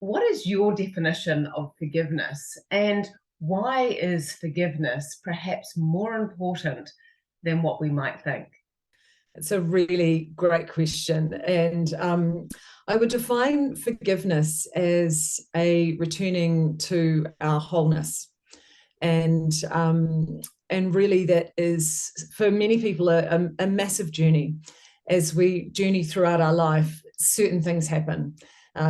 What is your definition of forgiveness, and why is forgiveness perhaps more important than what we might think? It's a really great question. And I would define forgiveness as a returning to our wholeness. And really that is, for many people, a massive journey. As we journey throughout our life, certain things happen.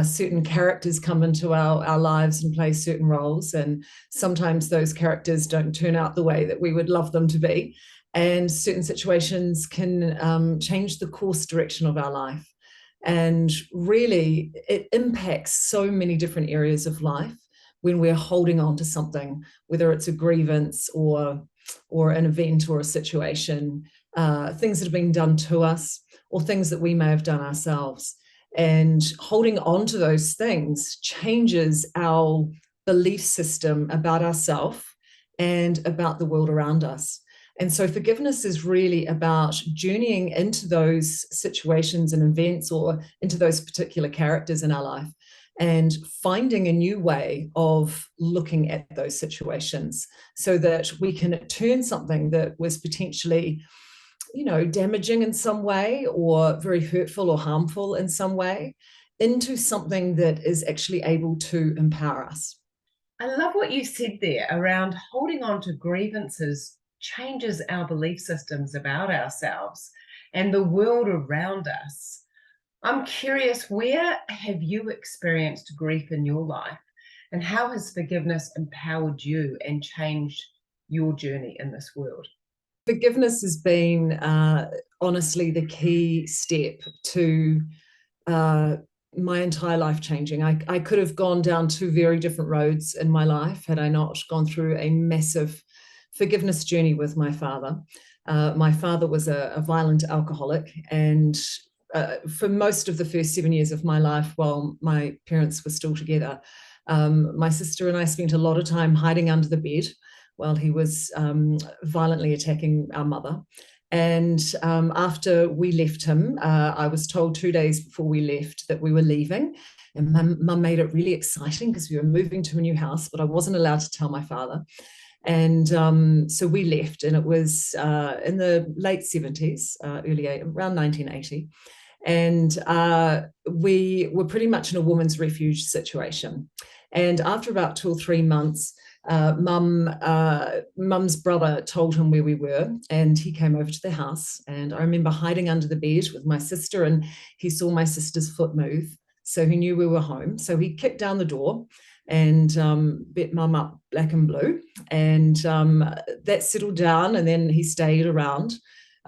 Certain characters come into our lives and play certain roles. And sometimes those characters don't turn out the way that we would love them to be. And certain situations can change the course direction of our life. And really, it impacts so many different areas of life when we're holding on to something, whether it's a grievance or an event or a situation, things that have been done to us or things that we may have done ourselves. And holding on to those things changes our belief system about ourselves and about the world around us. And so forgiveness is really about journeying into those situations and events or into those particular characters in our life and finding a new way of looking at those situations so that we can turn something that was potentially, damaging in some way or very hurtful or harmful in some way into something that is actually able to empower us. I love what you said there around holding on to grievances changes our belief systems about ourselves and the world around us. I'm curious, where have you experienced grief in your life, and how has forgiveness empowered you and changed your journey in this world? Forgiveness has been honestly the key step to my entire life changing. I could have gone down two very different roads in my life had I not gone through a massive forgiveness journey with my father. My father was a violent alcoholic, and for most of the first 7 years of my life, while my parents were still together, my sister and I spent a lot of time hiding under the bed while he was violently attacking our mother. And after we left him, I was told 2 days before we left that we were leaving. And my mum made it really exciting because we were moving to a new house, but I wasn't allowed to tell my father. And so we left, and it was in the late 70s, around 1980. And we were pretty much in a woman's refuge situation. And after about 2 or 3 months, mum's brother told him where we were, and he came over to the house. And I remember hiding under the bed with my sister, and he saw my sister's foot move, so he knew we were home. So he kicked down the door and bet mum up black and blue, and that settled down. And then he stayed around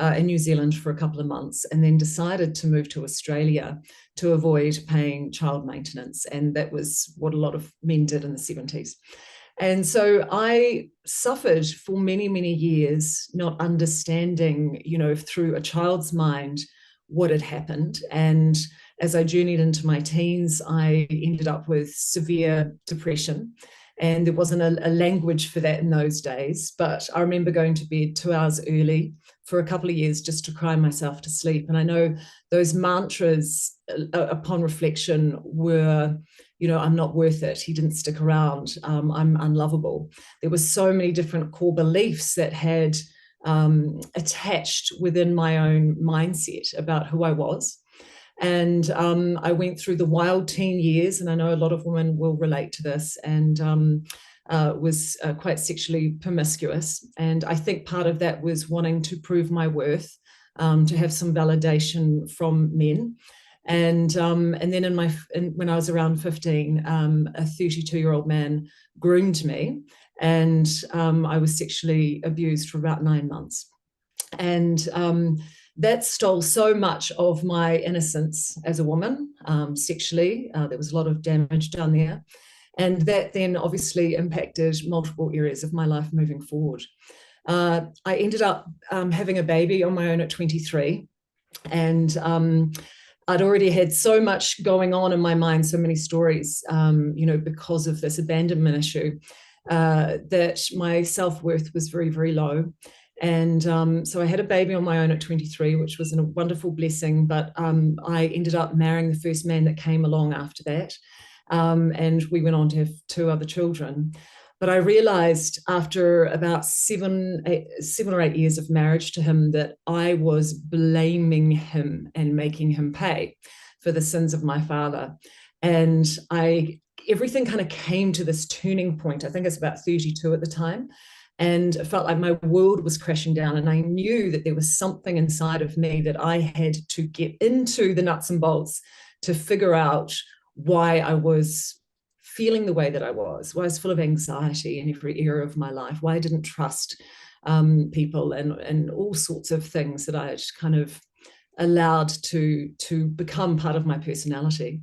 in New Zealand for a couple of months, and then decided to move to Australia to avoid paying child maintenance. And that was what a lot of men did in the 70s. And so I suffered for many, many years, not understanding, through a child's mind what had happened. And as I journeyed into my teens, I ended up with severe depression. And there wasn't a language for that in those days. But I remember going to bed 2 hours early for a couple of years just to cry myself to sleep. And I know those mantras upon reflection were, I'm not worth it. He didn't stick around. I'm unlovable. There were so many different core beliefs that had attached within my own mindset about who I was. And I went through the wild teen years, and I know a lot of women will relate to this, and was quite sexually promiscuous. And I think part of that was wanting to prove my worth, to have some validation from men. And then when I was around 15, a 32-year-old man groomed me, and I was sexually abused for about 9 months. And that stole so much of my innocence as a woman, sexually. There was a lot of damage done there. And that then obviously impacted multiple areas of my life moving forward. I ended up having a baby on my own at 23. And I'd already had so much going on in my mind, so many stories, because of this abandonment issue, that my self-worth was very, very low. And so I had a baby on my own at 23, which was a wonderful blessing. But I ended up marrying the first man that came along after that. and we went on to have two other children. But I realized after about 7 or 8 years of marriage to him that I was blaming him and making him pay for the sins of my father. And everything kind of came to this turning point. I think it's about 32 at the time. And it felt like my world was crashing down. And I knew that there was something inside of me that I had to get into the nuts and bolts to figure out why I was feeling the way that I was, why I was full of anxiety in every area of my life, why I didn't trust people, and all sorts of things that I had kind of allowed to become part of my personality.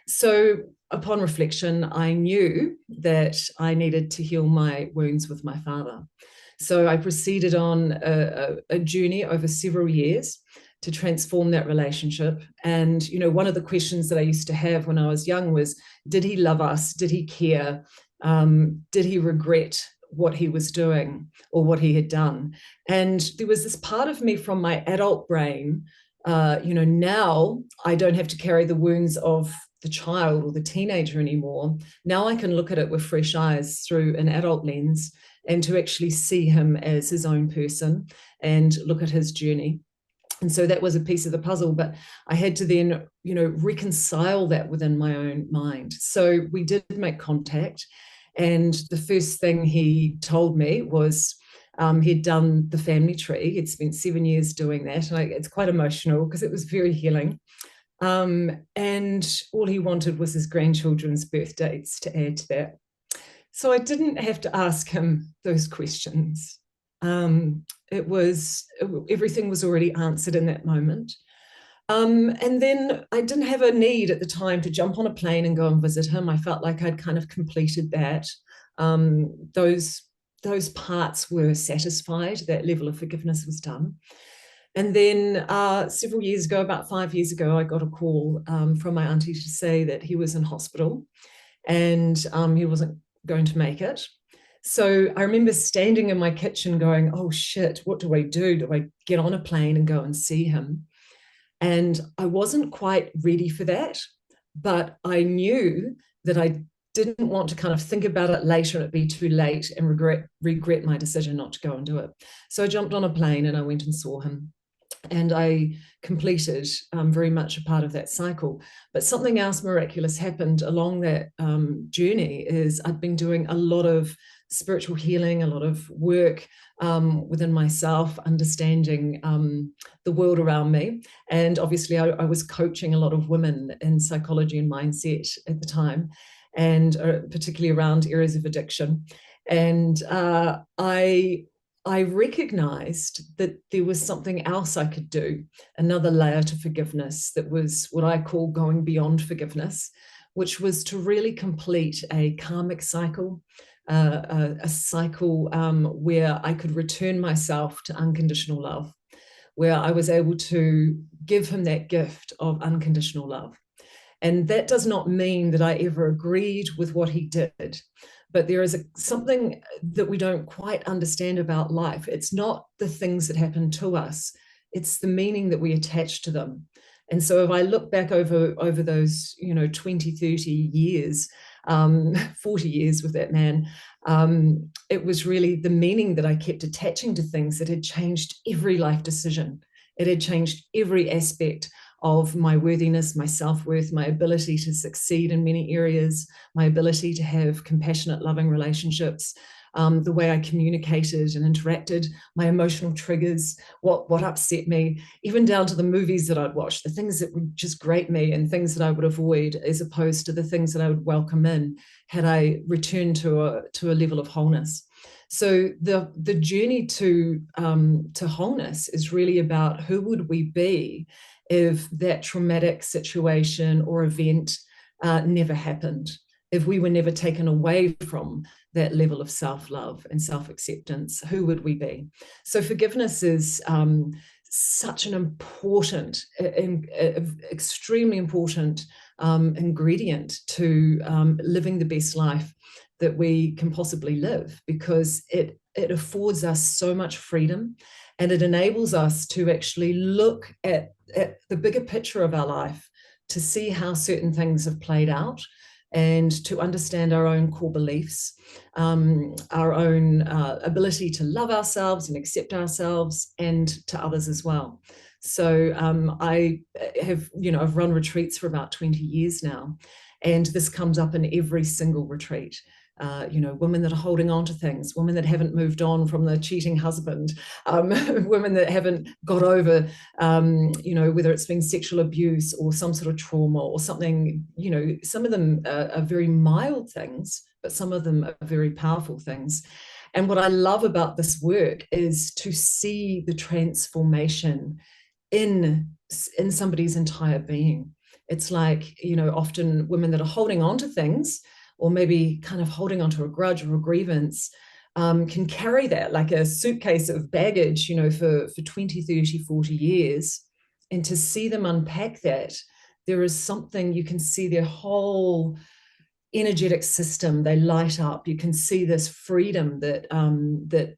So upon reflection, I knew that I needed to heal my wounds with my father. So I proceeded on a journey over several years to transform that relationship. And, one of the questions that I used to have when I was young was, did he love us? Did he care? Did he regret what he was doing or what he had done? And there was this part of me from my adult brain, now I don't have to carry the wounds of the child or the teenager anymore. Now I can look at it with fresh eyes through an adult lens, and to actually see him as his own person and look at his journey. And so that was a piece of the puzzle, but I had to then, reconcile that within my own mind. So we did make contact. And the first thing he told me was he'd done the family tree. He'd spent 7 years doing that. And it's quite emotional because it was very healing. And all he wanted was his grandchildren's birth dates to add to that. So I didn't have to ask him those questions. Everything was already answered in that moment. And then I didn't have a need at the time to jump on a plane and go and visit him. I felt like I'd kind of completed that. Those parts were satisfied. That level of forgiveness was done. And then several years ago, about 5 years ago, I got a call from my auntie to say that he was in hospital and he wasn't going to make it. So I remember standing in my kitchen going, oh shit, what do I do? Do I get on a plane and go and see him? And I wasn't quite ready for that, but I knew that I didn't want to kind of think about it later and it'd be too late and regret my decision not to go and do it. So I jumped on a plane and I went and saw him. And I completed very much a part of that cycle. But something else miraculous happened along that journey is I'd been doing a lot of spiritual healing, a lot of work within myself, understanding the world around me. And obviously I was coaching a lot of women in psychology and mindset at the time, and particularly around areas of addiction. And I recognized that there was something else I could do, another layer to forgiveness that was what I call going beyond forgiveness, which was to really complete a karmic cycle, a cycle where I could return myself to unconditional love, where I was able to give him that gift of unconditional love. And that does not mean that I ever agreed with what he did. But there is something that we don't quite understand about life. It's not the things that happen to us. It's the meaning that we attach to them. And so if I look back over those, 20, 30 years, 40 years with that man, it was really the meaning that I kept attaching to things that had changed every life decision. It had changed every aspect of my worthiness, my self-worth, my ability to succeed in many areas, my ability to have compassionate, loving relationships, the way I communicated and interacted, my emotional triggers, what upset me, even down to the movies that I'd watch, the things that would just grate me and things that I would avoid, as opposed to the things that I would welcome in had I returned to a level of wholeness. So the journey to wholeness is really about who would we be if that traumatic situation or event never happened, if we were never taken away from that level of self-love and self-acceptance, who would we be? So forgiveness is such an important, extremely important ingredient to living the best life that we can possibly live, because it affords us so much freedom, and it enables us to actually look at the bigger picture of our life, to see how certain things have played out, and to understand our own core beliefs, our own ability to love ourselves and accept ourselves and to others as well. So I have, I've run retreats for about 20 years now, and this comes up in every single retreat. Women that are holding on to things, women that haven't moved on from the cheating husband, women that haven't got over, whether it's been sexual abuse or some sort of trauma or something, some of them are very mild things, but some of them are very powerful things. And what I love about this work is to see the transformation in somebody's entire being. It's like, often women that are holding on to things, or maybe kind of holding onto a grudge or a grievance, can carry that like a suitcase of baggage, for 20, 30, 40 years. And to see them unpack that, there is something, you can see their whole energetic system, they light up. You can see this freedom that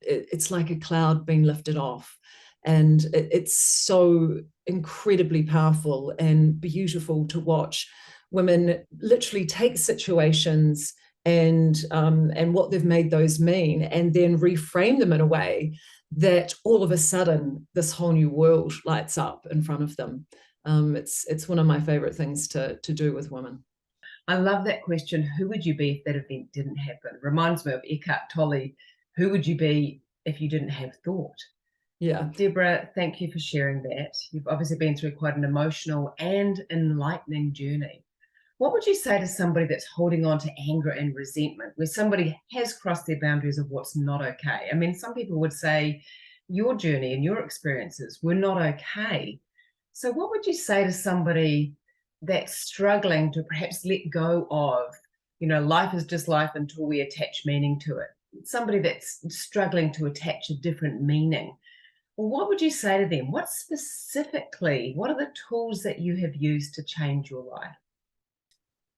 it's like a cloud being lifted off. And it's so incredibly powerful and beautiful to watch women literally take situations and what they've made those mean, and then reframe them in a way that all of a sudden this whole new world lights up in front of them. It's one of my favorite things to do with women. I love that question. Who would you be if that event didn't happen? Reminds me of Eckhart Tolle. Who would you be if you didn't have thought? Yeah. Deborah, thank you for sharing that. You've obviously been through quite an emotional and enlightening journey. What would you say to somebody that's holding on to anger and resentment, where somebody has crossed their boundaries of what's not okay? I mean, some people would say your journey and your experiences were not okay. So what would you say to somebody that's struggling to perhaps let go of, life is just life until we attach meaning to it? Somebody that's struggling to attach a different meaning. Well, what would you say to them? What are the tools that you have used to change your life?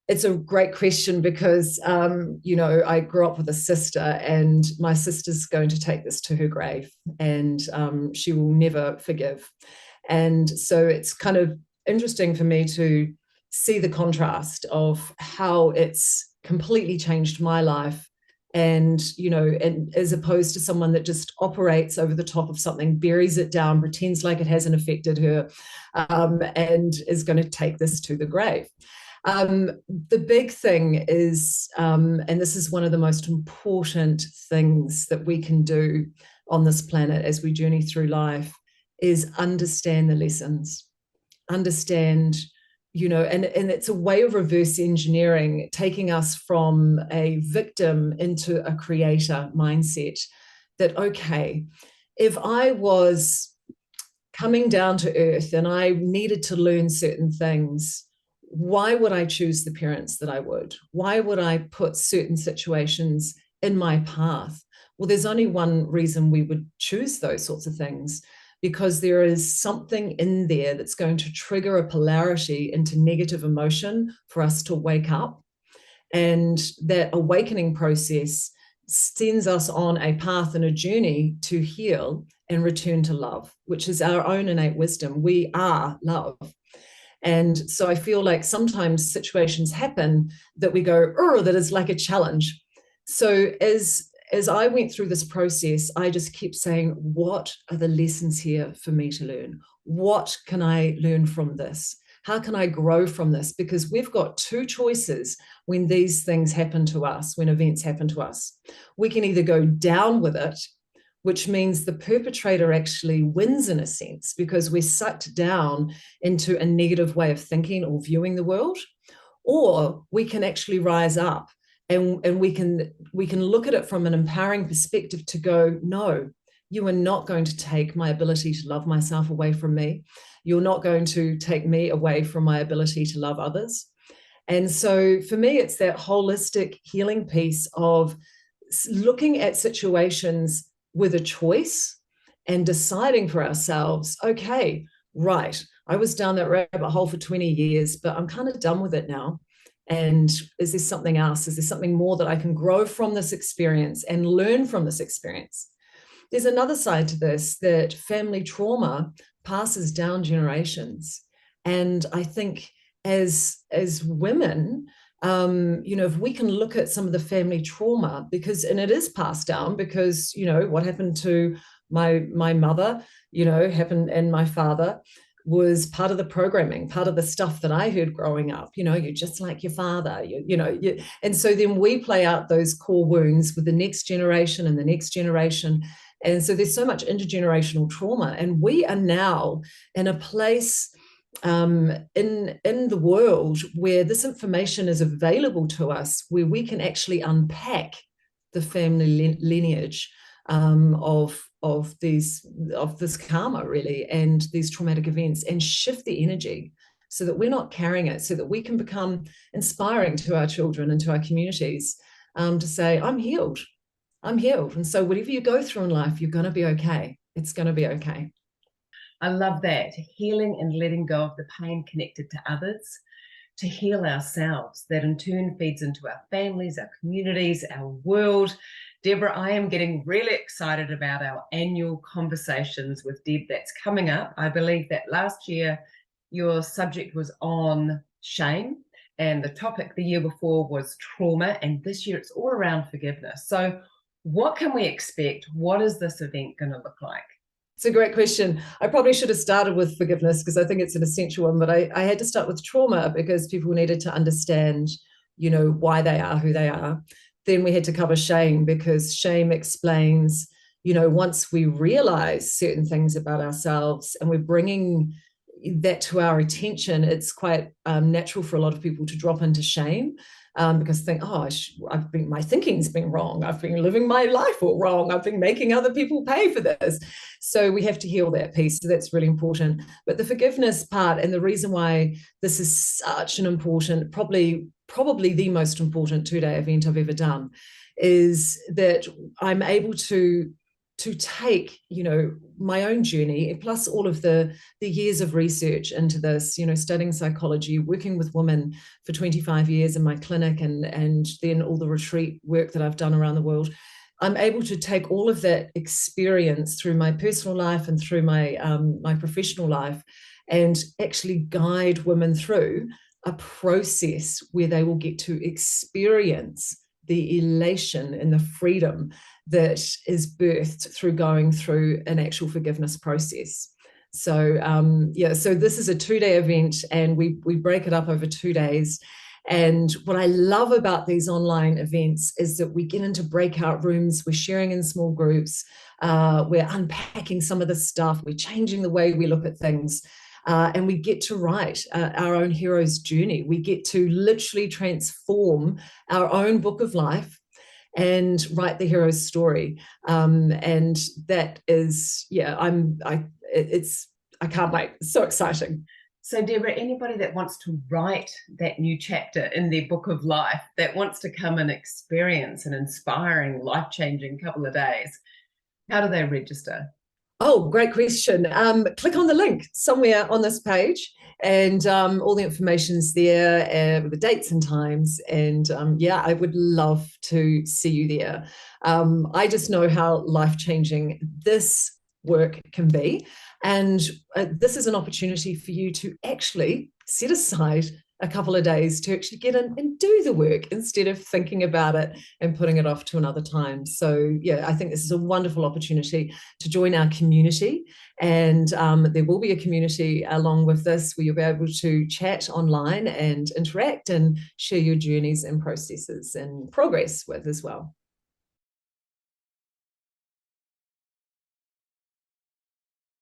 It's a great question because, I grew up with a sister, and my sister's going to take this to her grave, and she will never forgive. And so it's kind of interesting for me to see the contrast of how it's completely changed my life. And, and as opposed to someone that just operates over the top of something, buries it down, pretends like it hasn't affected her, and is going to take this to the grave. The big thing is, and this is one of the most important things that we can do on this planet as we journey through life, is understand the lessons, understand, and it's a way of reverse engineering, taking us from a victim into a creator mindset. That, okay, if I was coming down to earth and I needed to learn certain things, why would I choose the parents that I would? Why would I put certain situations in my path? Well, there's only one reason we would choose those sorts of things, because there is something in there that's going to trigger a polarity into negative emotion for us to wake up. And that awakening process sends us on a path and a journey to heal and return to love, which is our own innate wisdom. We are love. And so I feel like sometimes situations happen that we go, oh, that is like a challenge. So as I went through this process, I just kept saying, what are the lessons here for me to learn? What can I learn from this? How can I grow from this? Because we've got two choices when these things happen to us, when events happen to us. We can either go down with it, which means the perpetrator actually wins in a sense, because we're sucked down into a negative way of thinking or viewing the world, or we can actually rise up and we can look at it from an empowering perspective to go, no, you are not going to take my ability to love myself away from me. You're not going to take me away from my ability to love others. And so for me, it's that holistic healing piece of looking at situations with a choice and deciding for ourselves, okay, right, I was down that rabbit hole for 20 years, but I'm kind of done with it now. And is there something else? Is there something more that I can grow from this experience and learn from this experience? There's another side to this, that family trauma passes down generations. And I think as women, if we can look at some of the family trauma, and it is passed down, because what happened to my mother, happened, and my father was part of the programming, part of the stuff that I heard growing up. You're just like your father, and so then we play out those core wounds with the next generation and the next generation. And so there's so much intergenerational trauma, and we are now in a place in the world where this information is available to us, where we can actually unpack the family lineage of this karma, really, and these traumatic events, and shift the energy so that we're not carrying it, so that we can become inspiring to our children and to our communities, to say, I'm healed. And so whatever you go through in life, you're going to be okay. It's going to be okay. I love that. Healing and letting go of the pain connected to others, to heal ourselves. That in turn feeds into our families, our communities, our world. Deborah, I am getting really excited about our annual conversations with Deb that's coming up. I believe that last year your subject was on shame, and the topic the year before was trauma, and this year it's all around forgiveness. So what can we expect? What is this event going to look like? It's a great question. I probably should have started with forgiveness, because I think it's an essential one, but I had to start with trauma because people needed to understand, why they are who they are. Then we had to cover shame, because shame explains, once we realize certain things about ourselves and we're bringing that to our attention, it's quite natural for a lot of people to drop into shame, because think, my thinking's been wrong. I've been living my life all wrong. I've been making other people pay for this. So we have to heal that piece. So that's really important. But the forgiveness part, and the reason why this is such an important, probably the most important 2-day event I've ever done, is that I'm able to take, my own journey, plus all of the years of research into this, studying psychology, working with women for 25 years in my clinic, and then all the retreat work that I've done around the world. I'm able to take all of that experience through my personal life and through my professional life, and actually guide women through a process where they will get to experience the elation and the freedom that is birthed through going through an actual forgiveness process. So so this is a 2-day event, and we break it up over 2 days. And what I love about these online events is that we get into breakout rooms, we're sharing in small groups, we're unpacking some of the stuff, we're changing the way we look at things. And we get to write our own hero's journey. We get to literally transform our own book of life and write the hero's story. And that is, I can't wait. It's so exciting. So Deborah, anybody that wants to write that new chapter in their book of life, that wants to come and experience an inspiring, life-changing couple of days, how do they register? Oh, great question. Click on the link somewhere on this page, and all the information's there, with the dates and times. And I would love to see you there. I just know how life-changing this work can be. And this is an opportunity for you to actually set aside a couple of days to actually get in and do the work, instead of thinking about it and putting it off to another time. So I think this is a wonderful opportunity to join our community. And there will be a community along with this, where you'll be able to chat online and interact and share your journeys and processes and progress with as well.